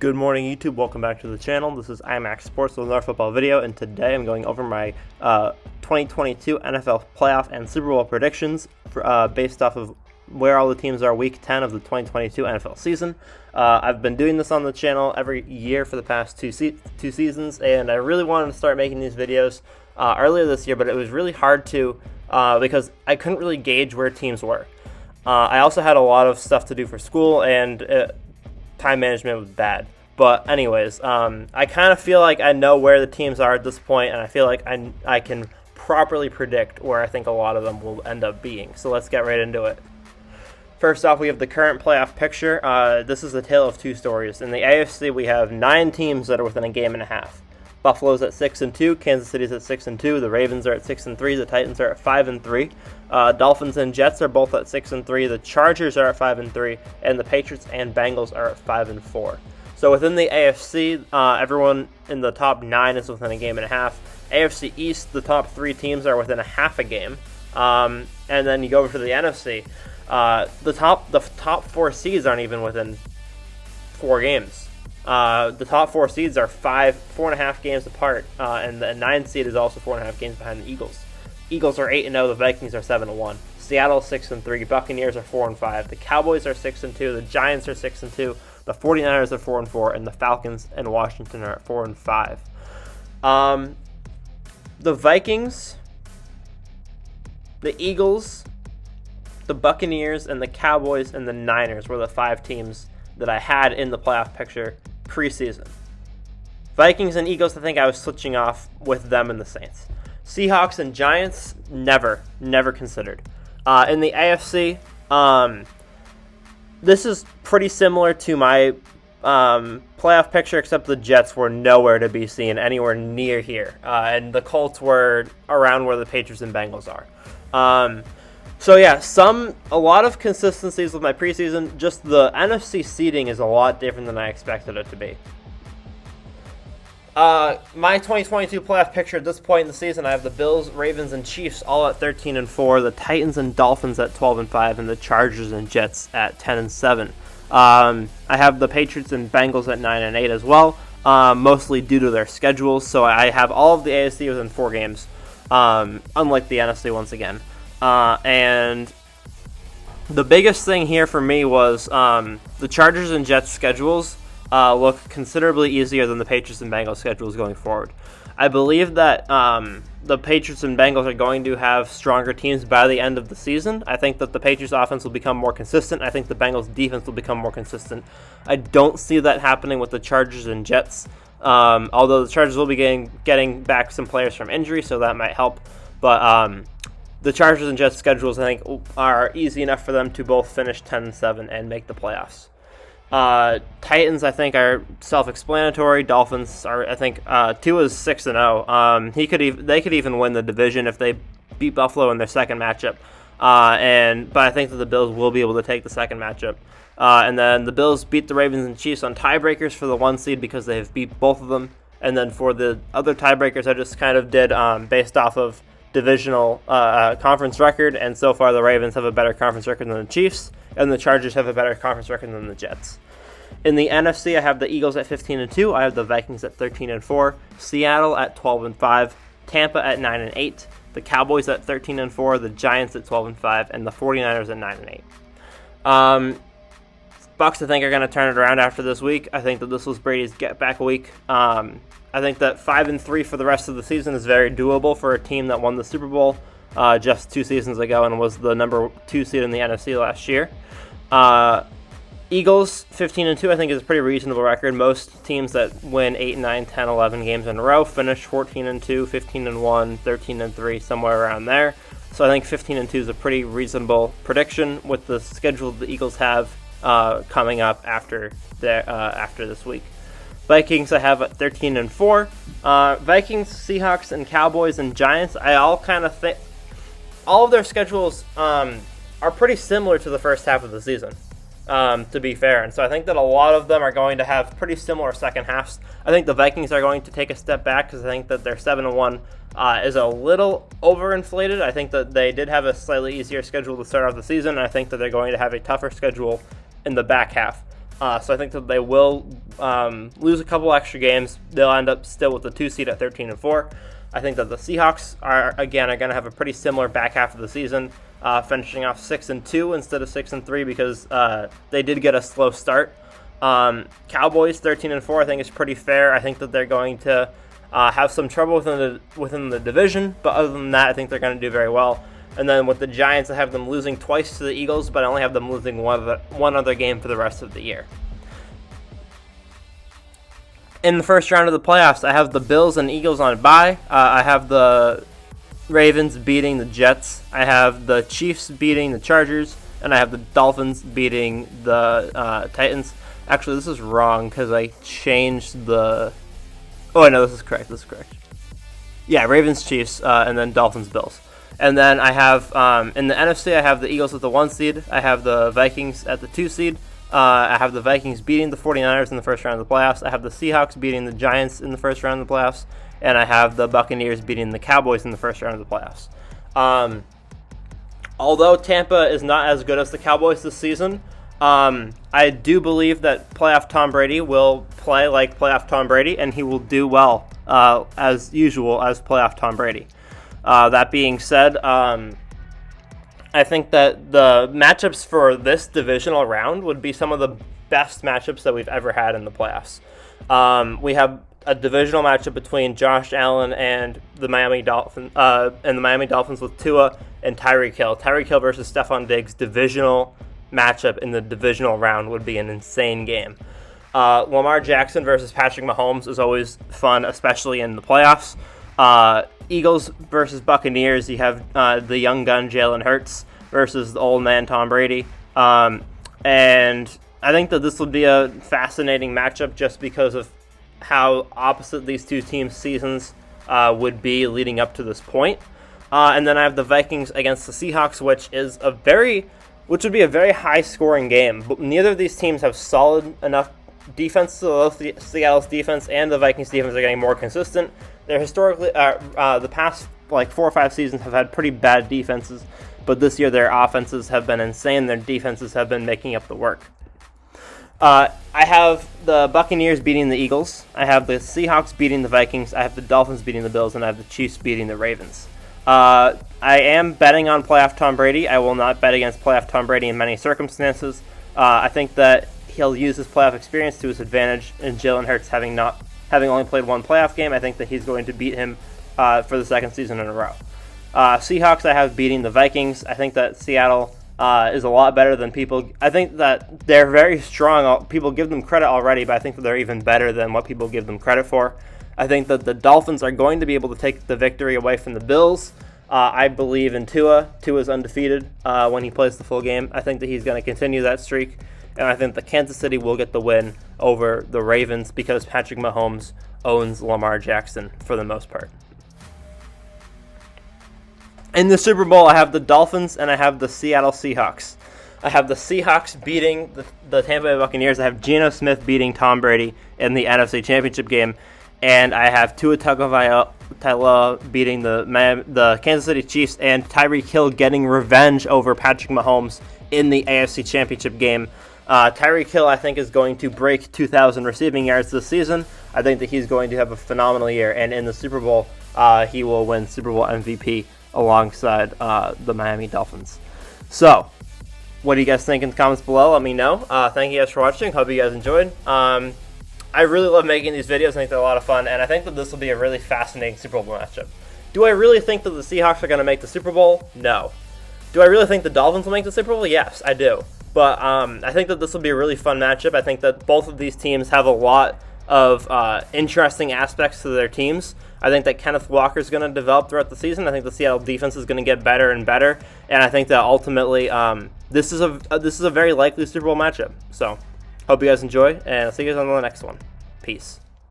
Good morning, YouTube. Welcome back to the channel. This is IMAX Sports with another football video, and today I'm going over my 2022 NFL playoff and Super Bowl predictions based off of where all the teams are week 10 of the 2022 NFL season. I've been doing this on the channel every year for the past two seasons, and I really wanted to start making these videos earlier this year, but it was really hard to because I couldn't really gauge where teams were. I also had a lot of stuff to do for school, and time management was bad. But anyways, I kind of feel like I know where the teams are at this point, and I feel like I can properly predict where I think a lot of them will end up being. So let's get right into it. First off, we have the current playoff picture. This is a tale of two stories. In the AFC, we have 9 teams that are within a game and a half. Buffalo's at 6-2, Kansas City's at 6-2, the Ravens are at 6-3, the Titans are at 5-3, Dolphins and Jets are both at 6-3, the Chargers are at 5-3, and the Patriots and Bengals are at 5-4. So within the AFC, everyone in the top 9 is within a game and a half. AFC East, the top 3 teams are within a half a game, and then you go over to the NFC. The top 4 seeds aren't even within 4 games. The top 4 seeds are 4.5 games apart, and the 9th seed is also 4.5 games behind the Eagles. Eagles are 8-0, the Vikings are 7-1. Seattle 6-3, Buccaneers are 4-5, the Cowboys are 6-2, the Giants are 6-2, the 49ers are 4-4, and the Falcons and Washington are at 4-5. The Vikings, the Eagles, the Buccaneers, and the Cowboys and the Niners were the 5 teams that I had in the playoff picture preseason. Vikings and Eagles, I think I was switching off with them and the Saints. Seahawks and Giants, never considered. In the AFC, this is pretty similar to my playoff picture, except the Jets were nowhere to be seen anywhere near here, and the Colts were around where the Patriots and Bengals are. So yeah, a lot of consistencies with my preseason. Just the NFC seeding is a lot different than I expected it to be. My 2022 playoff picture at this point in the season, I have the Bills, Ravens, and Chiefs all at 13-4, the Titans and Dolphins at 12-5, and the Chargers and Jets at 10-7. I have the Patriots and Bengals at 9-8 as well, mostly due to their schedules. So I have all of the AFC within 4 games, unlike the NFC once again. And the biggest thing here for me was the Chargers and Jets schedules look considerably easier than the Patriots and Bengals schedules going forward. I believe that the Patriots and Bengals are going to have stronger teams by the end of the season. I think that the Patriots offense will become more consistent. I think the Bengals defense will become more consistent. I don't see that happening with the Chargers and Jets, although the Chargers will be getting back some players from injury, so that might help. But the Chargers and Jets schedules, I think, are easy enough for them to both finish 10-7 and make the playoffs. Titans, I think, are self-explanatory. Dolphins are, I think, Tua is 6-0. They could even win the division if they beat Buffalo in their second matchup. But I think that the Bills will be able to take the second matchup. And then the Bills beat the Ravens and Chiefs on tiebreakers for the 1 seed because they have beat both of them. And then for the other tiebreakers, I just kind of did based off of divisional conference record, and so far the Ravens have a better conference record than the Chiefs, and the Chargers have a better conference record than the Jets. In the NFC, I have the Eagles at 15-2, I have the Vikings at 13-4, Seattle at 12-5, Tampa at 9-8, the Cowboys at 13-4, the Giants at 12-5, and the 49ers at 9-8. Bucks, I think, are going to turn it around after this week. I think that this was Brady's get-back week. I think that 5-3 for the rest of the season is very doable for a team that won the Super Bowl just 2 seasons ago and was the number 2 seed in the NFC last year. Eagles 15-2, I think, is a pretty reasonable record. Most teams that win 8, 9, 10, 11 games in a row finish 14-2, 15-1, 13-3, somewhere around there. So I think 15-2 is a pretty reasonable prediction with the schedule the Eagles have coming up after this week. Vikings I have at 13-4. Vikings, Seahawks, and Cowboys and Giants, I all kind of think all of their schedules are pretty similar to the first half of the season, to be fair. And so I think that a lot of them are going to have pretty similar second halves. I think the Vikings are going to take a step back because I think that their 7-1 is a little overinflated. I think that they did have a slightly easier schedule to start off the season. And I think that they're going to have a tougher schedule in the back half. So I think that they will lose a couple extra games. They'll end up still with the 2 seed at 13-4. I think that the Seahawks are going to have a pretty similar back half of the season, finishing off 6-2 instead of 6-3 because they did get a slow start. Cowboys 13-4 I think is pretty fair. I think that they're going to have some trouble within the division, but other than that, I think they're going to do very well. And then with the Giants, I have them losing twice to the Eagles, but I only have them losing one other game for the rest of the year. In the first round of the playoffs, I have the Bills and Eagles on bye. I have the Ravens beating the Jets. I have the Chiefs beating the Chargers, and I have the Dolphins beating the Titans. Actually, this is wrong because I changed the... Oh, no, this is correct. Yeah, Ravens, Chiefs, and then Dolphins, Bills. And then I have, in the NFC, I have the Eagles at the 1 seed. I have the Vikings at the 2 seed. I have the Vikings beating the 49ers in the first round of the playoffs. I have the Seahawks beating the Giants in the first round of the playoffs. And I have the Buccaneers beating the Cowboys in the first round of the playoffs. Although Tampa is not as good as the Cowboys this season, I do believe that playoff Tom Brady will play like playoff Tom Brady, and he will do well, as usual, as playoff Tom Brady. That being said, I think that the matchups for this divisional round would be some of the best matchups that we've ever had in the playoffs. We have a divisional matchup between Josh Allen and the Miami Dolphins with Tua and Tyreek Hill. Tyreek Hill versus Stephon Diggs divisional matchup in the divisional round would be an insane game. Lamar Jackson versus Patrick Mahomes is always fun, especially in the playoffs. Eagles versus Buccaneers, you have the young gun Jalen Hurts versus the old man Tom Brady. And I think that this will be a fascinating matchup just because of how opposite these two teams' seasons would be leading up to this point. And then I have the Vikings against the Seahawks, which would be a very high-scoring game. But neither of these teams have solid enough defense, so Seattle's defense and the Vikings' defense are getting more consistent. They're historically, the past 4 or 5 seasons have had pretty bad defenses, but this year their offenses have been insane. Their defenses have been making up the work. I have the Buccaneers beating the Eagles. I have the Seahawks beating the Vikings. I have the Dolphins beating the Bills, and I have the Chiefs beating the Ravens. I am betting on playoff Tom Brady. I will not bet against playoff Tom Brady in many circumstances. I think that he'll use his playoff experience to his advantage, and Jalen Hurts having only played one playoff game, I think that he's going to beat him for the second season in a row. Seahawks, I have beating the Vikings. I think that Seattle is a lot better than people. I think that they're very strong. People give them credit already, but I think that they're even better than what people give them credit for. I think that the Dolphins are going to be able to take the victory away from the Bills. I believe in Tua. Tua's undefeated when he plays the full game. I think that he's going to continue that streak. And I think that Kansas City will get the win over the Ravens because Patrick Mahomes owns Lamar Jackson for the most part. In the Super Bowl, I have the Dolphins and I have the Seattle Seahawks. I have the Seahawks beating the Tampa Bay Buccaneers. I have Geno Smith beating Tom Brady in the NFC Championship game. And I have Tua Tagovailoa beating the Kansas City Chiefs and Tyreek Hill getting revenge over Patrick Mahomes in the AFC Championship game. Tyreek Hill, I think, is going to break 2,000 receiving yards this season. I think that he's going to have a phenomenal year. And in the Super Bowl, he will win Super Bowl MVP alongside the Miami Dolphins. So, what do you guys think in the comments below? Let me know. Thank you guys for watching. Hope you guys enjoyed. I really love making these videos. I think they're a lot of fun, and I think that this will be a really fascinating Super Bowl matchup. Do I really think that the Seahawks are going to make the Super Bowl? No. Do I really think the Dolphins will make the Super Bowl? Yes, I do. But I think that this will be a really fun matchup. I think that both of these teams have a lot of interesting aspects to their teams. I think that Kenneth Walker is going to develop throughout the season. I think the Seattle defense is going to get better and better, and I think that ultimately this is a very likely Super Bowl matchup. So, hope you guys enjoy, and I'll see you guys on the next one. Peace.